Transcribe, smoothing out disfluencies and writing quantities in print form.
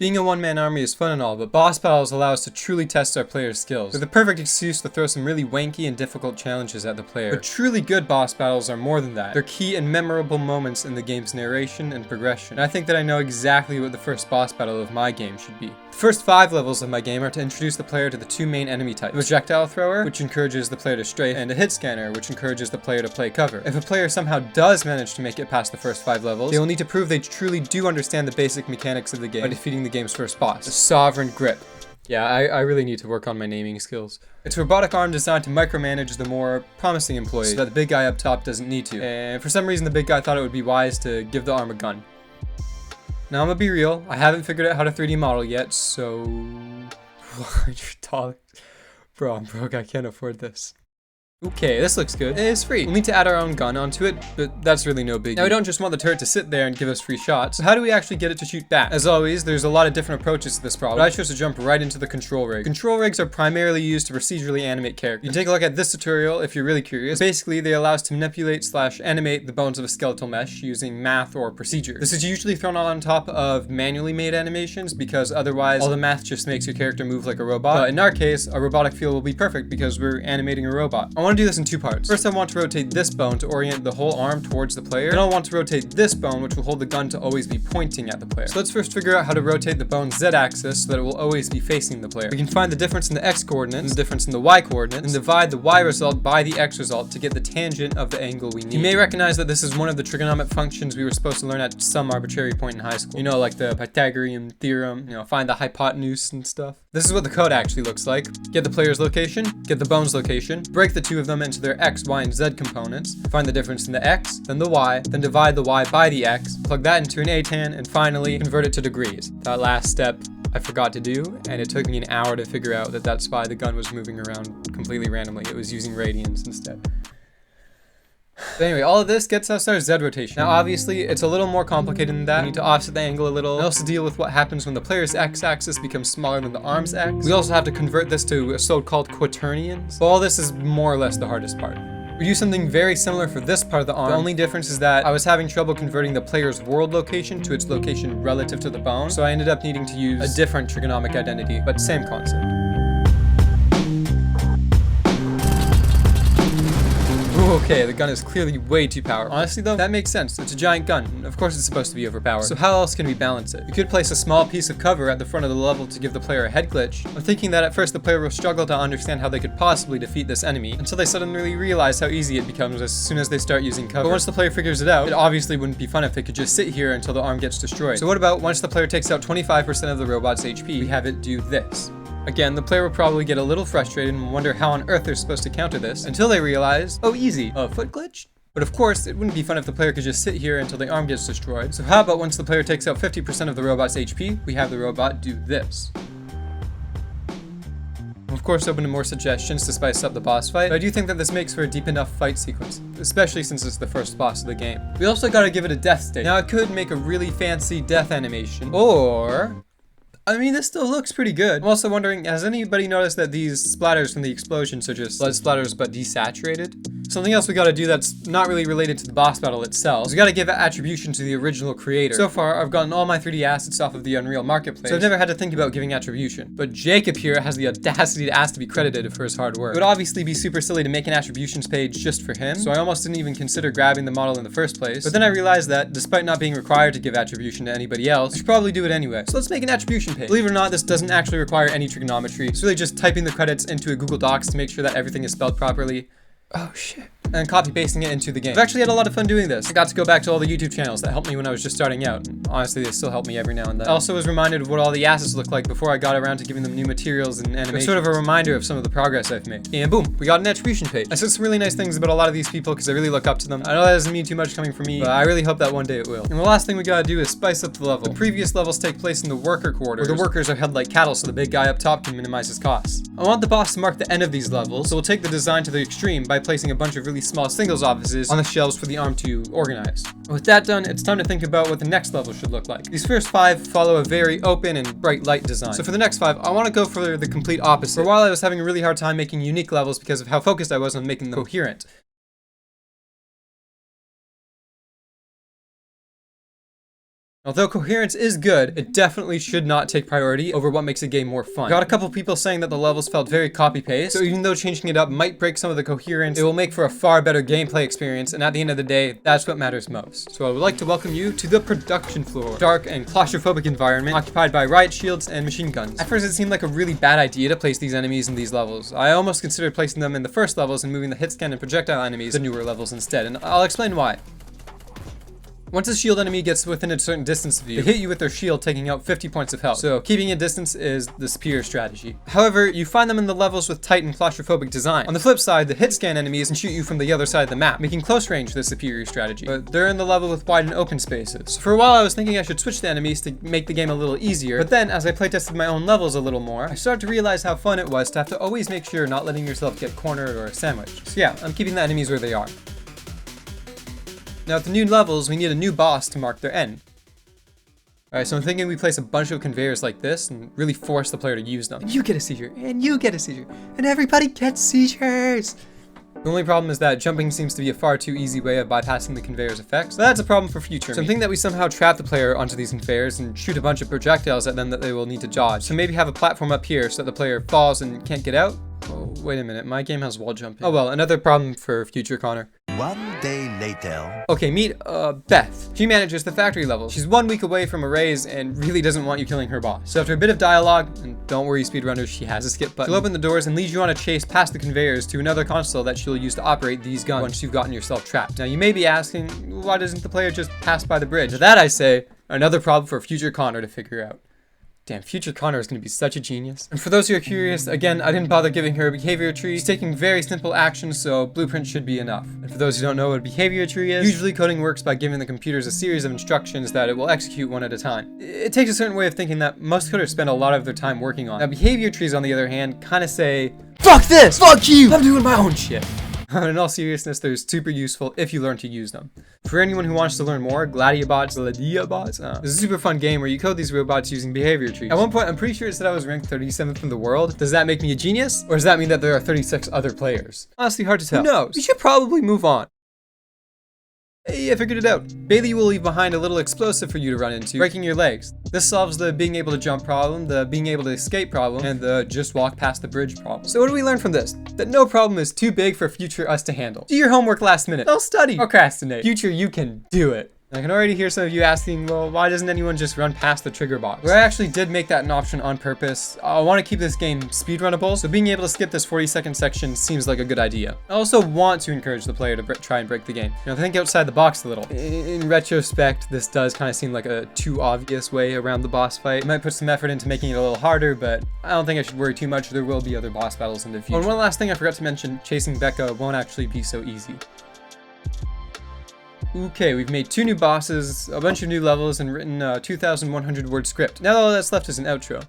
Being a one-man army is fun and all, but boss battles allow us to truly test our players' skills. They're the perfect excuse to throw some really wanky and difficult challenges at the player. But truly good boss battles are more than that. They're key and memorable moments in the game's narration and progression. And I think that I know exactly what the first boss battle of my game should be. The first 5 levels of my game are to introduce the player to the 2 main enemy types. The projectile thrower, which encourages the player to strafe, and a hit scanner, which encourages the player to play cover. If a player somehow does manage to make it past the first 5 levels, they will need to prove they truly do understand the basic mechanics of the game by defeating the game's first boss, the Sovereign Grip. Yeah, I really need to work on my naming skills. It's a robotic arm designed to micromanage the more promising employees so that the big guy up top doesn't need to. And for some reason the big guy thought it would be wise to give the arm a gun. Now I'm gonna be real, I haven't figured out how to 3D model yet, so... $100. Bro, I'm broke, I can't afford this. Okay, this looks good. It's free. We'll need to add our own gun onto it, but that's really no biggie. Now we don't just want the turret to sit there and give us free shots, so how do we actually get it to shoot back? As always, there's a lot of different approaches to this problem, but I chose to jump right into the control rig. Control rigs are primarily used to procedurally animate characters. You can take a look at this tutorial if you're really curious. Basically, they allow us to manipulate / animate the bones of a skeletal mesh using math or procedure. This is usually thrown on top of manually made animations because otherwise all the math just makes your character move like a robot. But in our case, a robotic feel will be perfect because we're animating a robot. I want to do this in 2 parts. First, I want to rotate this bone to orient the whole arm towards the player. Then I'll want to rotate this bone, which will hold the gun to always be pointing at the player. So let's first figure out how to rotate the bone's Z-axis so that it will always be facing the player. We can find the difference in the X coordinate and the difference in the Y coordinate and divide the Y result by the X result to get the tangent of the angle we need. You may recognize that this is one of the trigonometric functions we were supposed to learn at some arbitrary point in high school. You know, like the Pythagorean theorem, you know, find the hypotenuse and stuff. This is what the code actually looks like. Get the player's location, get the bone's location, break the 2 of them into their X, Y, and Z components, find the difference in the X, then the Y, then divide the Y by the X, plug that into an atan, and finally convert it to degrees. That last step I forgot to do, and it took me an hour to figure out that that's why the gun was moving around completely randomly. It was using radians instead. But anyway, all of this gets us our Z rotation. Now obviously, it's a little more complicated than that. We need to offset the angle a little, and also deal with what happens when the player's X-axis becomes smaller than the arm's X. We also have to convert this to so-called quaternions. But all this is more or less the hardest part. We do something very similar for this part of the arm. The only difference is that I was having trouble converting the player's world location to its location relative to the bone, so I ended up needing to use a different trigonomic identity, but same concept. Okay, the gun is clearly way too powerful. Honestly though, that makes sense. It's a giant gun. Of course it's supposed to be overpowered. So how else can we balance it? We could place a small piece of cover at the front of the level to give the player a head glitch. I'm thinking that at first the player will struggle to understand how they could possibly defeat this enemy until they suddenly realize how easy it becomes as soon as they start using cover. But once the player figures it out, it obviously wouldn't be fun if they could just sit here until the arm gets destroyed. So what about once the player takes out 25% of the robot's HP, we have it do this. Again, the player will probably get a little frustrated and wonder how on earth they're supposed to counter this, until they realize, oh easy, a foot glitch? But of course, it wouldn't be fun if the player could just sit here until the arm gets destroyed. So how about once the player takes out 50% of the robot's HP, we have the robot do this. I'm of course open to more suggestions to spice up the boss fight, but I do think that this makes for a deep enough fight sequence, especially since it's the first boss of the game. We also gotta give it a death state. Now I could make a really fancy death animation, or... I mean, this still looks pretty good. I'm also wondering, has anybody noticed that these splatters from the explosions are just blood splatters but desaturated? Something else we gotta do that's not really related to the boss battle itself is we gotta give attribution to the original creator. So far, I've gotten all my 3D assets off of the Unreal Marketplace, so I've never had to think about giving attribution. But Jacob here has the audacity to ask to be credited for his hard work. It would obviously be super silly to make an attributions page just for him, so I almost didn't even consider grabbing the model in the first place. But then I realized that, despite not being required to give attribution to anybody else, I should probably do it anyway. So let's make an attribution page. Believe it or not, this doesn't actually require any trigonometry. It's really just typing the credits into a Google Docs to make sure that everything is spelled properly. Oh shit. And copy pasting it into the game. I've actually had a lot of fun doing this. I got to go back to all the YouTube channels that helped me when I was just starting out. And honestly, they still help me every now and then. I also was reminded of what all the assets look like before I got around to giving them new materials and animation. It's sort of a reminder of some of the progress I've made. And boom, we got an attribution page. I said some really nice things about a lot of these people because I really look up to them. I know that doesn't mean too much coming from me, but I really hope that one day it will. And the last thing we gotta do is spice up the level. The previous levels take place in the worker quarters, where the workers are held like cattle so the big guy up top can minimize his costs. I want the boss to mark the end of these levels, so we'll take the design to the extreme by placing a bunch of really small singles offices on the shelves for the arm to organize. With that done, it's time to think about what the next level should look like. These first 5 follow a very open and bright light design. So for the next 5, I want to go for the complete opposite. For a while I was having a really hard time making unique levels because of how focused I was on making them coherent. Although coherence is good, it definitely should not take priority over what makes a game more fun. Got a couple people saying that the levels felt very copy-paste, so even though changing it up might break some of the coherence, it will make for a far better gameplay experience, and at the end of the day, that's what matters most. So I would like to welcome you to the production floor. Dark and claustrophobic environment, occupied by riot shields and machine guns. At first it seemed like a really bad idea to place these enemies in these levels. I almost considered placing them in the first levels and moving the hit scan and projectile enemies to newer levels instead, and I'll explain why. Once a shield enemy gets within a certain distance of you, they hit you with their shield, taking out 50 points of health. So keeping a distance is the superior strategy. However, you find them in the levels with tight and claustrophobic design. On the flip side, the hit scan enemies can shoot you from the other side of the map, making close range the superior strategy. But they're in the level with wide and open spaces. So for a while I was thinking I should switch the enemies to make the game a little easier, but then as I playtested my own levels a little more, I started to realize how fun it was to have to always make sure not letting yourself get cornered or sandwiched. So yeah, I'm keeping the enemies where they are. Now at the new levels, we need a new boss to mark their end. Alright, so I'm thinking we place a bunch of conveyors like this and really force the player to use them. And you get a seizure, and you get a seizure, and everybody gets seizures! The only problem is that jumping seems to be a far too easy way of bypassing the conveyor's effects, so that's a problem for future. So I'm thinking that we somehow trap the player onto these conveyors and shoot a bunch of projectiles at them that they will need to dodge. So maybe have a platform up here so that the player falls and can't get out? Oh, wait a minute, my game has wall jumping. Oh well, another problem for future Connor. One day later. Okay, meet Beth. She manages the factory level. She's 1 week away from a raise and really doesn't want you killing her boss. So after a bit of dialogue, and don't worry speedrunners, she has a skip button, she'll open the doors and lead you on a chase past the conveyors to another console that she'll use to operate these guns once you've gotten yourself trapped. Now you may be asking, why doesn't the player just pass by the bridge? To that I say, another problem for future Connor to figure out. Damn, future Connor is going to be such a genius. And for those who are curious, again, I didn't bother giving her a behavior tree. She's taking very simple actions, so blueprint should be enough. And for those who don't know what a behavior tree is, usually coding works by giving the computers a series of instructions that it will execute one at a time. It takes a certain way of thinking that most coders spend a lot of their time working on. Now, behavior trees, on the other hand, kind of say, fuck this! Fuck you! I'm doing my own shit. In all seriousness, they're super useful if you learn to use them. For anyone who wants to learn more, Gladiabots, this is a super fun game where you code these robots using behavior trees. At one point, I'm pretty sure it said I was ranked 37th in the world. Does that make me a genius? Or does that mean that there are 36 other players? Honestly, hard to tell. Who knows? We should probably move on. Hey, I figured it out. Bailey will leave behind a little explosive for you to run into, breaking your legs. This solves the being able to jump problem, the being able to escape problem, and the just walk past the bridge problem. So what do we learn from this? That no problem is too big for future us to handle. Do your homework last minute. Don't study. Procrastinate. Future, you can do it. I can already hear some of you asking, well, why doesn't anyone just run past the trigger box? Well, I actually did make that an option on purpose. I want to keep this game speedrunnable, so being able to skip this 40-second section seems like a good idea. I also want to encourage the player to try and break the game. You know, think outside the box a little. In retrospect, this does kind of seem like a too obvious way around the boss fight. I might put some effort into making it a little harder, but I don't think I should worry too much. There will be other boss battles in the future. Oh, and one last thing I forgot to mention, chasing Becca won't actually be so easy. Okay, we've made 2 new bosses, a bunch of new levels, and written a 2,100 word script. Now all that's left is an outro.